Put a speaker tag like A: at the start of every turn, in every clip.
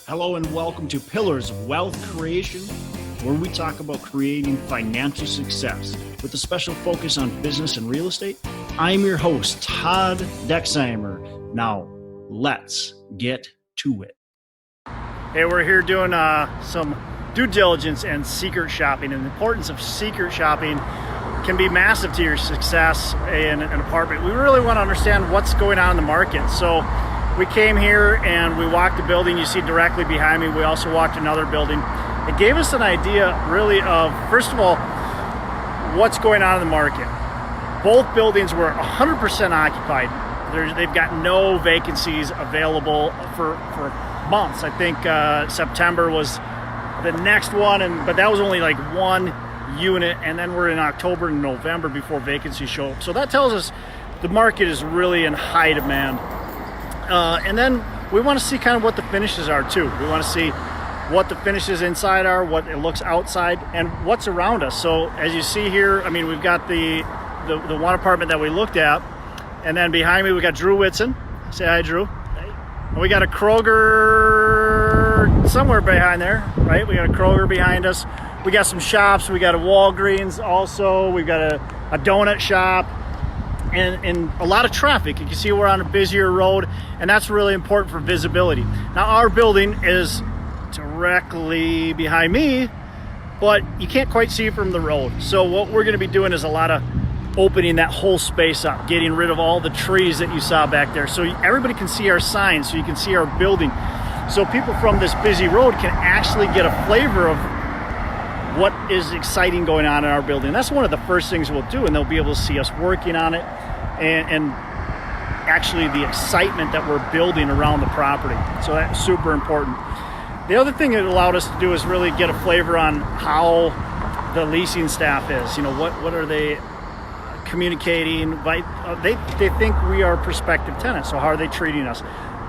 A: Hello and welcome to Pillars of Wealth Creation, where we talk about creating financial success with a special focus on business and real estate. I'm your host, Todd Dexheimer. Now, let's get to it. Hey, we're here doing some due diligence and secret shopping, and the importance of secret shopping can be massive to your success in an apartment. We really want to understand what's going on in the market. So we came here and we walked the building you see directly behind me. We also walked another building. It gave us an idea really of, first of all, what's going on in the market. Both buildings were 100% occupied. They've got no vacancies available for months. I think September was the next one, but that was only like one unit, and then we're in October and November before vacancies show up. So that tells us the market is really in high demand. And then we want to see kind of what the finishes are too. We want to see what the finishes inside are, what it looks outside, and what's around us. So as you see here, I mean, we've got the one apartment that we looked at, and then behind me we got Drew Whitson. Say hi, Drew. Hey. And we got a Kroger somewhere behind there, right? We got a Kroger behind us. We got some shops. We got a Walgreens also. We've got a donut shop. And a lot of traffic. You can see we're on a busier road, and that's really important for visibility. Now, our building is directly behind me, but you can't quite see it from the road. So what we're going to be doing is a lot of opening that whole space up, getting rid of all the trees that you saw back there, so everybody can see our signs, so you can see our building. So people from this busy road can actually get a flavor of what is exciting going on in our building. That's one of the first things we'll do, and they'll be able to see us working on it and actually the excitement that we're building around the property. So that's super important. The other thing it allowed us to do is really get a flavor on how the leasing staff is. You know, what are they communicating? They think we are prospective tenants, so how are they treating us?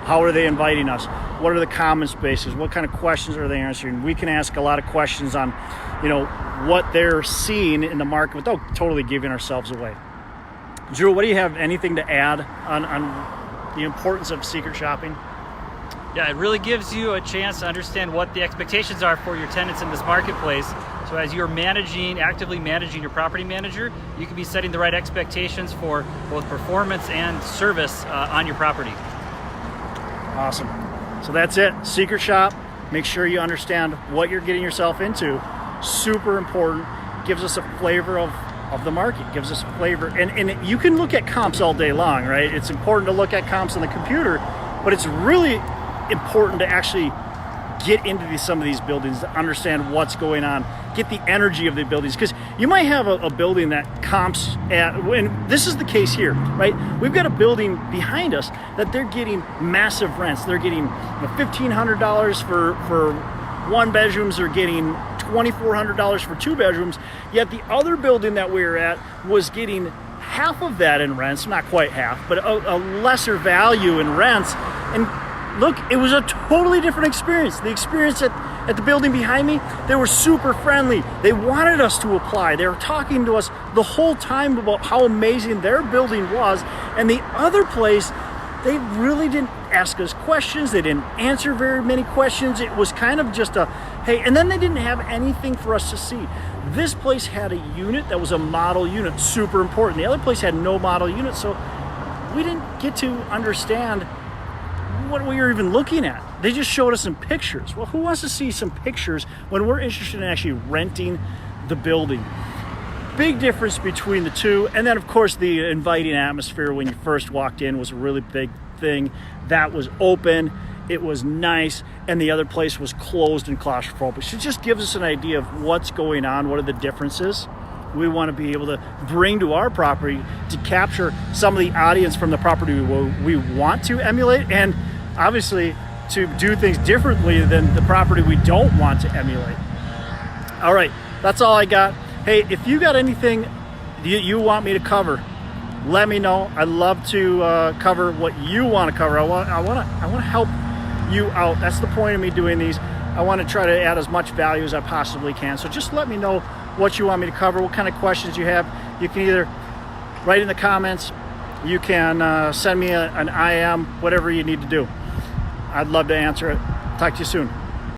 A: How are they inviting us? What are the common spaces? What kind of questions are they answering? We can ask a lot of questions on, you know, what they're seeing in the market without totally giving ourselves away. Drew, what do you have? Anything to add on the importance of secret shopping?
B: Yeah, it really gives you a chance to understand what the expectations are for your tenants in this marketplace. So as you're actively managing your property manager, you can be setting the right expectations for both performance and service on your property.
A: Awesome. So that's it. Secret shop. Make sure you understand what you're getting yourself into. Super important. Gives us a flavor of the market. Gives us a flavor. And you can look at comps all day long, right? It's important to look at comps on the computer, but it's really important to actually get into some of these buildings to understand what's going on, get the energy of the buildings, because you might have a building that comps at, and this is the case here, right? We've got a building behind us that they're getting massive rents. They're getting $1,500 for one bedrooms. They're getting $2,400 for two bedrooms. Yet the other building that we were at was getting half of that in rents, not quite half, but a lesser value in rents. And look, it was a totally different experience. The experience at the building behind me, they were super friendly. They wanted us to apply. They were talking to us the whole time about how amazing their building was. And the other place, they really didn't ask us questions. They didn't answer very many questions. It was kind of just a, hey, and then they didn't have anything for us to see. This place had a unit that was a model unit, super important. The other place had no model unit, so we didn't get to understand what we were even looking at. They just showed us some pictures. Well, who wants to see some pictures when we're interested in actually renting the building? Big difference between the two. And then, of course, the inviting atmosphere when you first walked in was a really big thing. That was open, it was nice, and the other place was closed and claustrophobic. So it just gives us an idea of what's going on, what are the differences we want to be able to bring to our property to capture some of the audience from the property we want to emulate, and obviously to do things differently than the property we don't want to emulate. All right, that's all I got. Hey, if you got anything you want me to cover, let me know. I'd love to cover what you want to cover. I want to help you out. That's the point of me doing these. I want to try to add as much value as I possibly can. So just let me know what you want me to cover, what kind of questions you have. You can either write in the comments, you can send me an IM, whatever you need to do. I'd love to answer it. Talk to you soon.